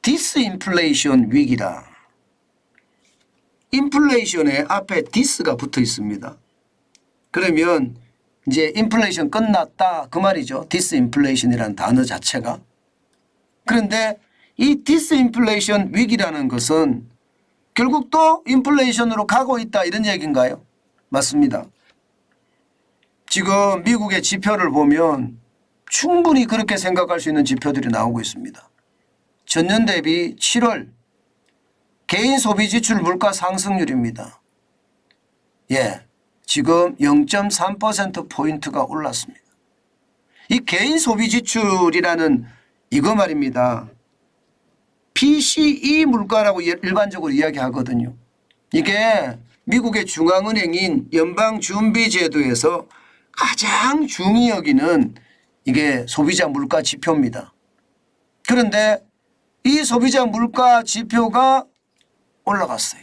디스인플레이션 위기다. 인플레이션에 앞에 디스가 붙어 있습니다. 그러면 이제 인플레이션 끝났다 그 말이죠. 디스인플레이션이라는 단어 자체가. 그런데 이 디스인플레이션 위기라는 것은 결국 또 인플레이션으로 가고 있다 이런 얘기인가요? 맞습니다. 지금 미국의 지표를 보면 충분히 그렇게 생각할 수 있는 지표들이 나오고 있습니다. 전년 대비 7월 개인 소비 지출 물가 상승률입니다. 예, 지금 0.3%포인트가 올랐습니다. 이 개인 소비 지출이라는 이거 말입니다. PCE 물가라고 일반적으로 이야기하거든요. 이게 미국의 중앙은행인 연방준비제도에서 가장 중히 여기는 이게 소비자 물가 지표입니다. 그런데 이 소비자 물가 지표가 올라갔어요.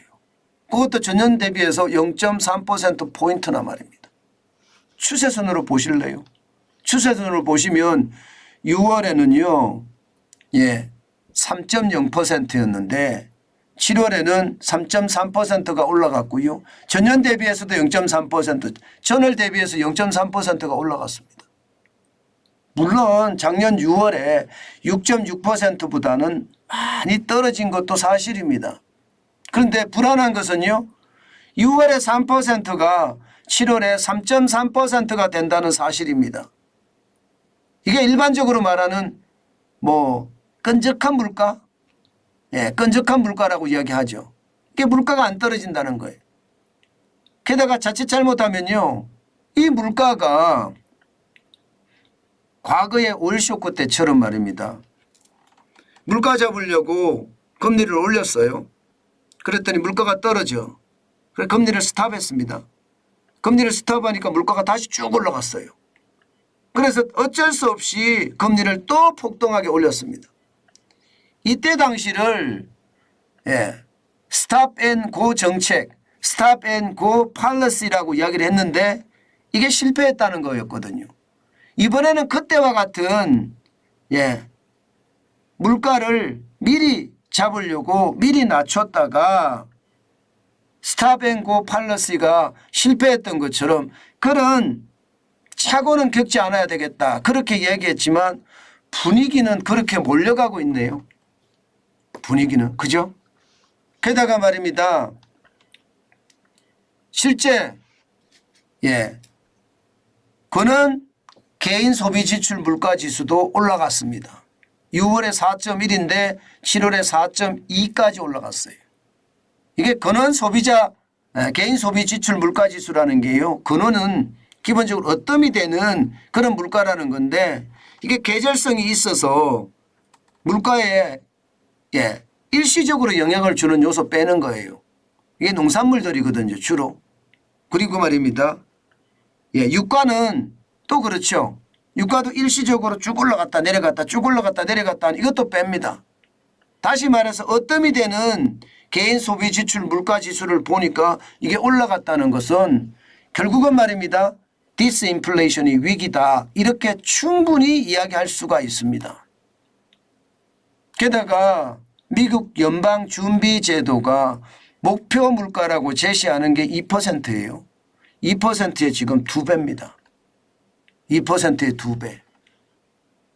그것도 전년 대비해서 0.3%포인트나 말입니다. 추세선으로 보실래요? 추세선으로 보시면 6월에는요. 예, 3.0%였는데 7월에는 3.3%가 올라갔고요. 전년 대비해서도 0.3%, 전월 대비해서 0.3%가 올라갔습니다. 물론 작년 6월에 6.6%보다는 많이 떨어진 것도 사실입니다. 그런데 불안한 것은요. 6월에 3%가 7월에 3.3%가 된다는 사실입니다. 이게 일반적으로 말하는 뭐 끈적한 물가? 예, 끈적한 물가라고 이야기하죠. 이게 물가가 안 떨어진다는 거예요. 게다가 자칫 잘못하면요. 이 물가가 과거의 오일 쇼크 때처럼 말입니다. 물가 잡으려고 금리를 올렸어요. 그랬더니 물가가 떨어져. 그래서 금리를 스탑했습니다. 금리를 스탑하니까 물가가 다시 쭉 올라갔어요. 그래서 어쩔 수 없이 금리를 또 폭등하게 올렸습니다. 이때 당시를 스탑 앤 고 정책, 스탑 앤 고 팔러시라고 이야기를 했는데 이게 실패했다는 거였거든요. 이번에는 그때와 같은 물가를 미리 잡으려고 미리 낮췄다가 스탑 앤 고 팔러시가 실패했던 것처럼 그런 착오는 겪지 않아야 되겠다. 그렇게 얘기했지만 분위기는 그렇게 몰려가고 있네요. 분위기는. 그죠? 게다가 말입니다. 실제 그는 개인 소비 지출 물가 지수도 올라갔습니다. 6월에 4.1인데 7월에 4.2까지 올라갔어요. 이게 근원 소비자 개인 소비 지출 물가 지수라는 게요. 근원은 기본적으로 어뜸이 되는 그런 물가라는 건데 이게 계절성이 있어서 물가에 일시적으로 영향을 주는 요소 빼는 거예요. 이게 농산물들이거든요. 주로. 그리고 말입니다. 유가는 또 그렇죠. 유가도 일시적으로 쭉 올라갔다 내려갔다 쭉 올라갔다 내려갔다 이것도 뺍니다. 다시 말해서 어뜸이 되는 개인 소비 지출 물가 지수를 보니까 이게 올라갔다는 것은 결국은 말입니다. 디스인플레이션이 위기다. 이렇게 충분히 이야기할 수가 있습니다. 게다가 미국 연방준비제도가 목표 물가라고 제시하는 게 2%예요. 2%에 지금 2배입니다. 2%의 2배.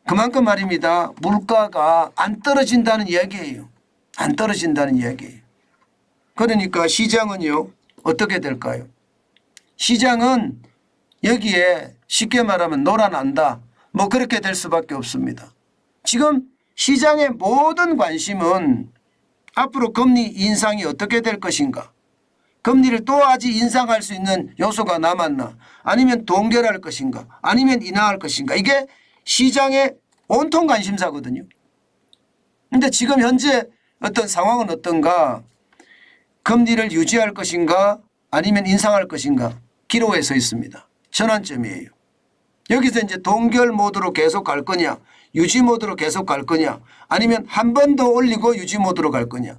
그만큼 말입니다. 물가가 안 떨어진다는 이야기예요. 안 떨어진다는 이야기예요. 그러니까 시장은요. 어떻게 될까요? 시장은 여기에 쉽게 말하면 놀아난다. 뭐 그렇게 될 수밖에 없습니다. 지금 시장의 모든 관심은 앞으로 금리 인상이 어떻게 될 것인가. 금리를 또 아직 인상할 수 있는 요소가 남았나. 아니면 동결할 것인가. 아니면 인하할 것인가. 이게 시장의 온통 관심사거든요. 그런데 지금 현재 어떤 상황은 어떤가. 금리를 유지할 것인가 아니면 인상할 것인가. 기로에 서 있습니다. 전환점이에요. 여기서 이제 동결 모드로 계속 갈 거냐 유지 모드로 계속 갈 거냐 아니면 한 번 더 올리고 유지 모드로 갈 거냐.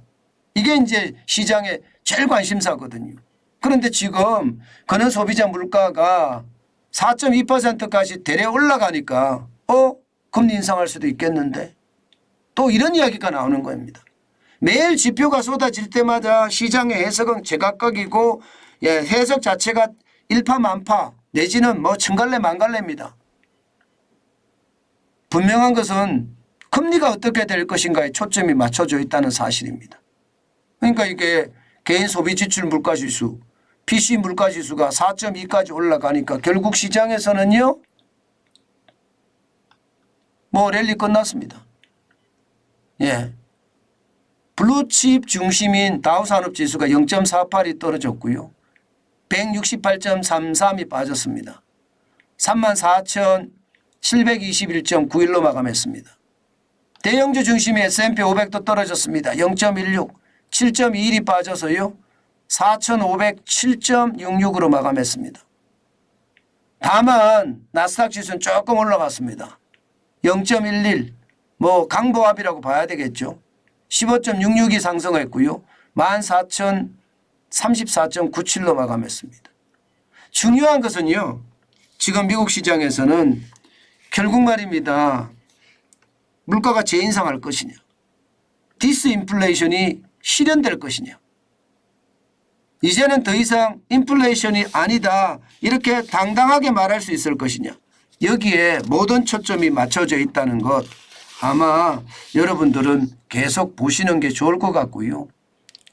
이게 이제 시장의 제일 관심사거든요. 그런데 지금 근원 소비자 물가가 4.2%까지 대략 올라가니까 금리 인상할 수도 있겠는데 또 이런 이야기가 나오는 겁니다. 매일 지표가 쏟아질 때마다 시장의 해석은 제각각이고 해석 자체가 일파만파 내지는 뭐 천갈래 만갈래입니다. 분명한 것은 금리가 어떻게 될 것인가에 초점이 맞춰져 있다는 사실입니다. 그러니까 이게 개인 소비 지출 물가지수, PC 물가지수가 4.2까지 올라가니까 결국 시장에서는요. 뭐 랠리 끝났습니다. 예. 블루칩 중심인 다우산업지수가 0.48이 떨어졌고요. 168.33이 빠졌습니다. 34,721.91로 마감했습니다. 대형주 중심의 S&P 500도 떨어졌습니다. 0.16, 7.21이 빠져서요. 4,507.66으로 마감했습니다. 다만 나스닥 지수는 조금 올라갔습니다. 0.11, 뭐 강보합이라고 봐야 되겠죠. 15.66이 상승했고요. 14,034.97로 마감했습니다. 중요한 것은요. 지금 미국 시장에서는 결국 말입니다. 물가가 재인상할 것이냐. 디스인플레이션이 실현될 것이냐. 이제는 더 이상 인플레이션이 아니다. 이렇게 당당하게 말할 수 있을 것이냐. 여기에 모든 초점이 맞춰져 있다는 것. 아마 여러분들은 계속 보시는 게 좋을 것 같고요.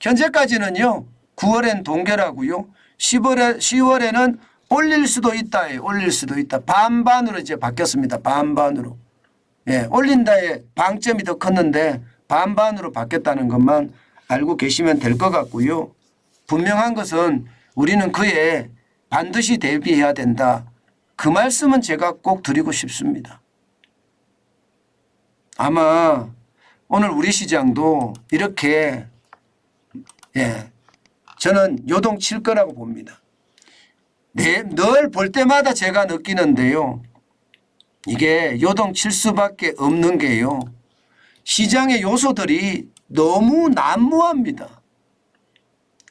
현재까지는요. 9월엔 동결하고요. 10월에는 올릴 수도 있다. 올릴 수도 있다. 반반으로 이제 바뀌었습니다. 반반으로. 예, 올린다에 방점이 더 컸는데 반반으로 바뀌었다는 것만 알고 계시면 될 것 같고요. 분명한 것은 우리는 그에 반드시 대비해야 된다. 그 말씀은 제가 꼭 드리고 싶습니다. 아마 오늘 우리 시장도 이렇게 저는 요동칠 거라고 봅니다. 늘 볼 때마다 제가 느끼는데요. 이게 요동칠 수밖에 없는 게요. 시장의 요소들이 너무 난무합니다.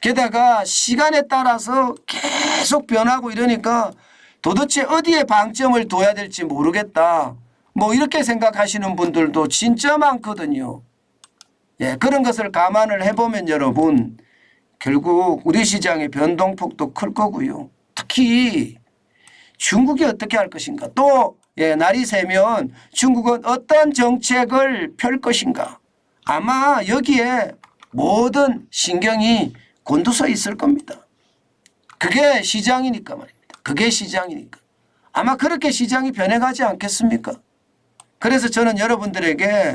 게다가 시간에 따라서 계속 변하고 이러니까 도대체 어디에 방점을 둬야 될지 모르겠다. 뭐 이렇게 생각하시는 분들도 진짜 많거든요. 예, 그런 것을 감안을 해보면 여러분 결국 우리 시장의 변동폭도 클 거고요. 특히 중국이 어떻게 할 것인가. 또 날이 새면 중국은 어떤 정책을 펼 것인가. 아마 여기에 모든 신경이 곤두서 있을 겁니다. 그게 시장이니까 말입니다. 그게 시장이니까. 아마 그렇게 시장이 변해가지 않겠습니까? 그래서 저는 여러분들에게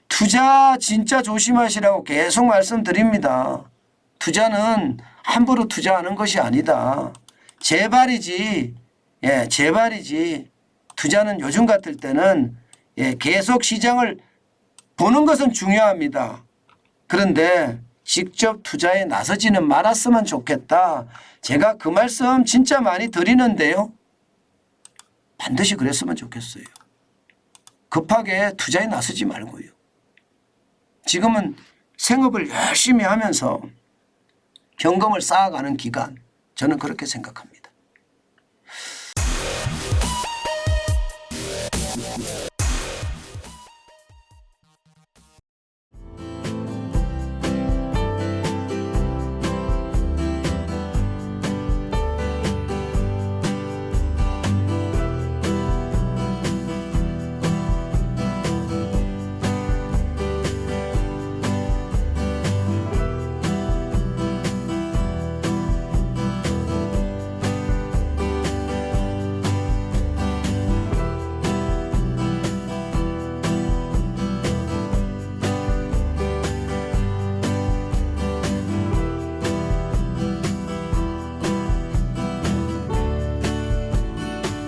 투자 진짜 조심하시라고 계속 말씀드립니다. 투자는 함부로 투자하는 것이 아니다. 제발이지. 제발이지. 투자는 요즘 같을 때는 계속 시장을 보는 것은 중요합니다. 그런데 직접 투자에 나서지는 말았으면 좋겠다. 제가 그 말씀 진짜 많이 드리는데요. 반드시 그랬으면 좋겠어요. 급하게 투자에 나서지 말고요. 지금은 생업을 열심히 하면서 경험을 쌓아가는 기간, 저는 그렇게 생각합니다.